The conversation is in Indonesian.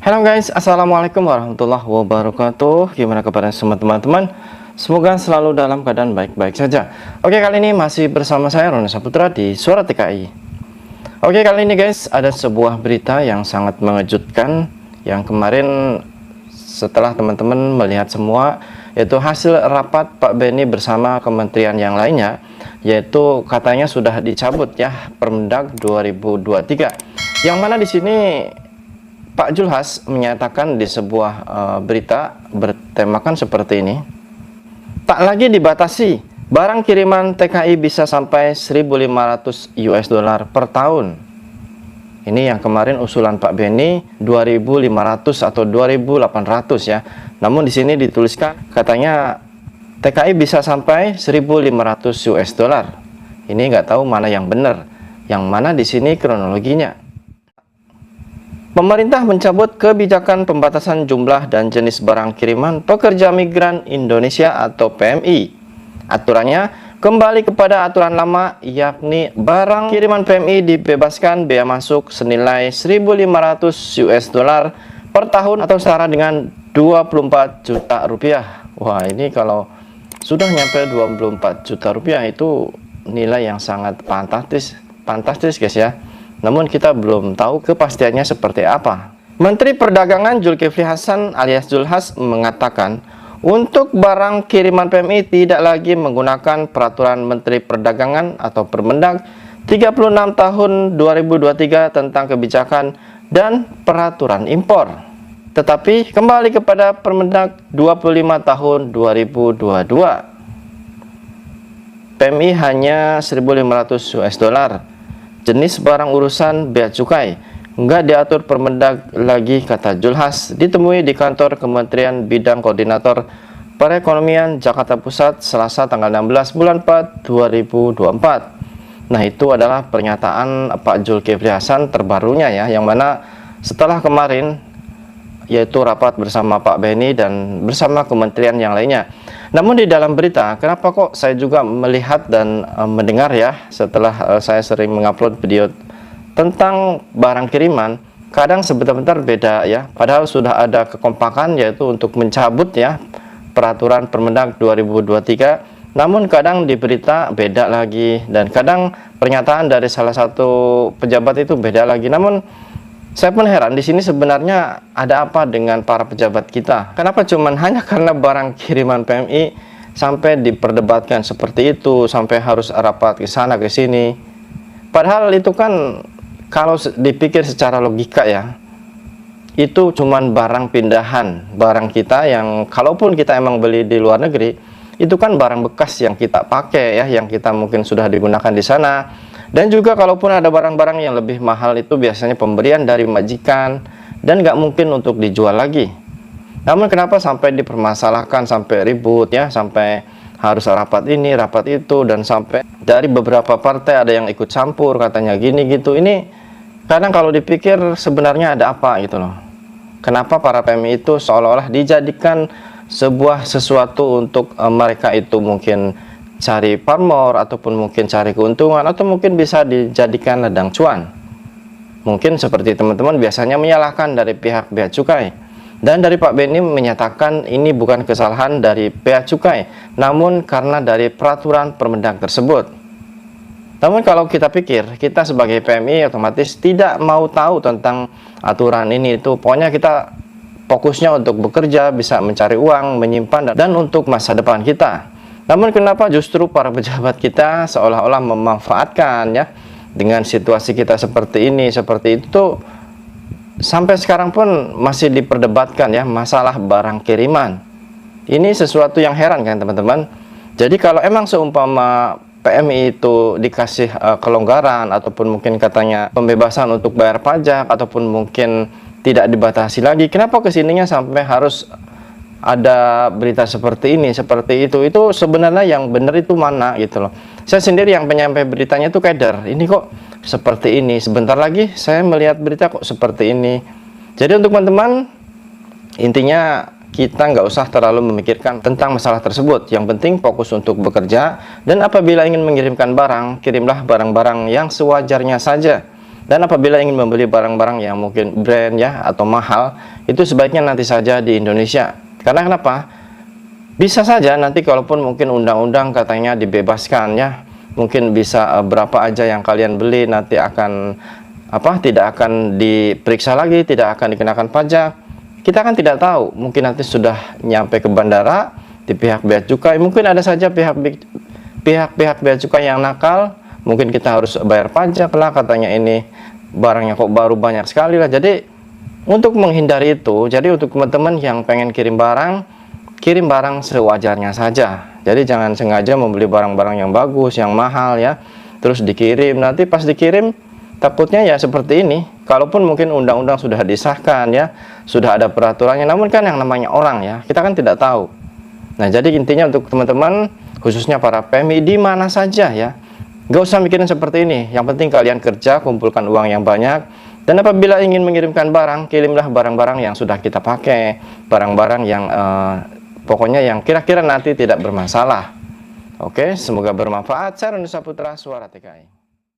Halo guys, assalamualaikum warahmatullahi wabarakatuh. Gimana kabarnya semua teman-teman? Semoga selalu dalam keadaan baik-baik saja. Oke, kali ini masih bersama saya Roni Saputra di Suara TKI. Oke, kali ini guys ada sebuah berita yang sangat mengejutkan yang kemarin setelah teman-teman melihat semua, yaitu hasil rapat Pak Benny bersama kementerian yang lainnya, yaitu katanya sudah dicabut ya Permendag 2023. Yang mana di sini Pak Julhas menyatakan di sebuah berita bertemakan seperti ini. Tak lagi dibatasi, barang kiriman TKI bisa sampai 1.500 US dollar per tahun. Ini yang kemarin usulan Pak Benny 2.500 atau 2.800 ya. Namun di sini dituliskan katanya TKI bisa sampai 1.500 US dollar. Ini nggak tahu mana yang benar, yang mana di sini kronologinya. Pemerintah mencabut kebijakan pembatasan jumlah dan jenis barang kiriman pekerja migran Indonesia atau PMI. Aturannya kembali kepada aturan lama, yakni barang kiriman PMI dibebaskan bea masuk senilai 1.500 US dollar per tahun atau setara dengan 24 juta rupiah. Wah, ini kalau sudah nyampe 24 juta rupiah itu nilai yang sangat fantastis guys ya. Namun kita belum tahu kepastiannya seperti apa. Menteri Perdagangan Zulkifli Hasan alias Julhas mengatakan untuk barang kiriman PMI tidak lagi menggunakan peraturan Menteri Perdagangan atau Permendag 36 tahun 2023 tentang kebijakan dan peraturan impor, tetapi kembali kepada Permendag 25 tahun 2022. PMI hanya 1.500 US dollar. Jenis barang urusan bea cukai nggak diatur Permendag lagi, kata Julhas ditemui di kantor Kementerian Bidang Koordinator Perekonomian Jakarta Pusat Selasa tanggal 16 bulan 4 2024. Nah, itu adalah pernyataan Pak Zulkifli Hasan terbarunya ya, yang mana setelah kemarin yaitu rapat bersama Pak Benny dan bersama kementerian yang lainnya. Namun di dalam berita, kenapa kok saya juga melihat dan mendengar ya, setelah saya sering mengupload video tentang barang kiriman, kadang sebentar-bentar beda ya, padahal sudah ada kekompakan yaitu untuk mencabut ya peraturan Permendag 2023, namun kadang di berita beda lagi, dan kadang pernyataan dari salah satu pejabat itu beda lagi. Namun saya pun heran di sini sebenarnya ada apa dengan para pejabat kita? Kenapa cuman hanya karena barang kiriman PMI sampai diperdebatkan seperti itu, sampai harus rapat ke sana ke sini? Padahal itu kan kalau dipikir secara logika ya, itu cuman barang pindahan, barang kita yang kalaupun kita emang beli di luar negeri, itu kan barang bekas yang kita pakai ya, yang kita mungkin sudah digunakan di sana. Dan juga kalaupun ada barang-barang yang lebih mahal, itu biasanya pemberian dari majikan dan nggak mungkin untuk dijual lagi. Namun kenapa sampai dipermasalahkan, sampai ribut ya, sampai harus rapat ini, rapat itu, dan sampai dari beberapa partai ada yang ikut campur katanya gini gitu. Ini kadang kalau dipikir sebenarnya ada apa gitu loh. Kenapa para PMI itu seolah-olah dijadikan sebuah sesuatu untuk mereka itu mungkin cari pamor, ataupun mungkin cari keuntungan, atau mungkin bisa dijadikan ladang cuan. Mungkin seperti teman-teman biasanya menyalahkan dari pihak bea cukai, dan dari Pak Benny menyatakan ini bukan kesalahan dari bea cukai, namun karena dari peraturan Permendag tersebut. Namun kalau kita pikir, kita sebagai PMI otomatis tidak mau tahu tentang aturan ini, itu pokoknya kita fokusnya untuk bekerja, bisa mencari uang, menyimpan, dan untuk masa depan kita. Namun kenapa justru para pejabat kita seolah-olah memanfaatkan ya dengan situasi kita seperti ini, seperti itu, sampai sekarang pun masih diperdebatkan ya masalah barang kiriman. Ini sesuatu yang heran kan teman-teman. Jadi kalau emang seumpama PMI itu dikasih kelonggaran, ataupun mungkin katanya pembebasan untuk bayar pajak, ataupun mungkin tidak dibatasi lagi, kenapa kesininya sampai harus ada berita seperti ini, seperti itu sebenarnya yang benar itu mana gitu loh. Saya sendiri yang penyampai beritanya itu keder, ini kok seperti ini, sebentar lagi saya melihat berita kok seperti ini. Jadi untuk teman-teman, intinya kita nggak usah terlalu memikirkan tentang masalah tersebut. Yang penting fokus untuk bekerja, dan apabila ingin mengirimkan barang, kirimlah barang-barang yang sewajarnya saja. Dan apabila ingin membeli barang-barang yang mungkin brand ya atau mahal, itu sebaiknya nanti saja di Indonesia. Karena kenapa? Bisa saja nanti kalaupun mungkin undang-undang katanya dibebaskan ya, mungkin bisa berapa aja yang kalian beli nanti akan tidak akan diperiksa lagi, tidak akan dikenakan pajak. Kita kan tidak tahu, mungkin nanti sudah nyampe ke bandara di pihak bea cukai, mungkin ada saja pihak bea cukai yang nakal, mungkin kita harus bayar pajak lah, katanya ini barangnya kok baru banyak sekali lah. Jadi untuk menghindari itu, jadi untuk teman-teman yang pengen kirim barang sewajarnya saja. Jadi jangan sengaja membeli barang-barang yang bagus, yang mahal ya, terus dikirim, nanti pas dikirim takutnya ya seperti ini. Kalaupun mungkin undang-undang sudah disahkan ya, sudah ada peraturannya, namun kan yang namanya orang ya, kita kan tidak tahu. Nah, jadi intinya untuk teman-teman, khususnya para PMI di mana saja ya, gak usah mikirin seperti ini. Yang penting kalian kerja, kumpulkan uang yang banyak, dan apabila ingin mengirimkan barang, kirimlah barang-barang yang sudah kita pakai, barang-barang yang pokoknya yang kira-kira nanti tidak bermasalah. Oke, semoga bermanfaat. Saya Roni Saputra, Suara TKI.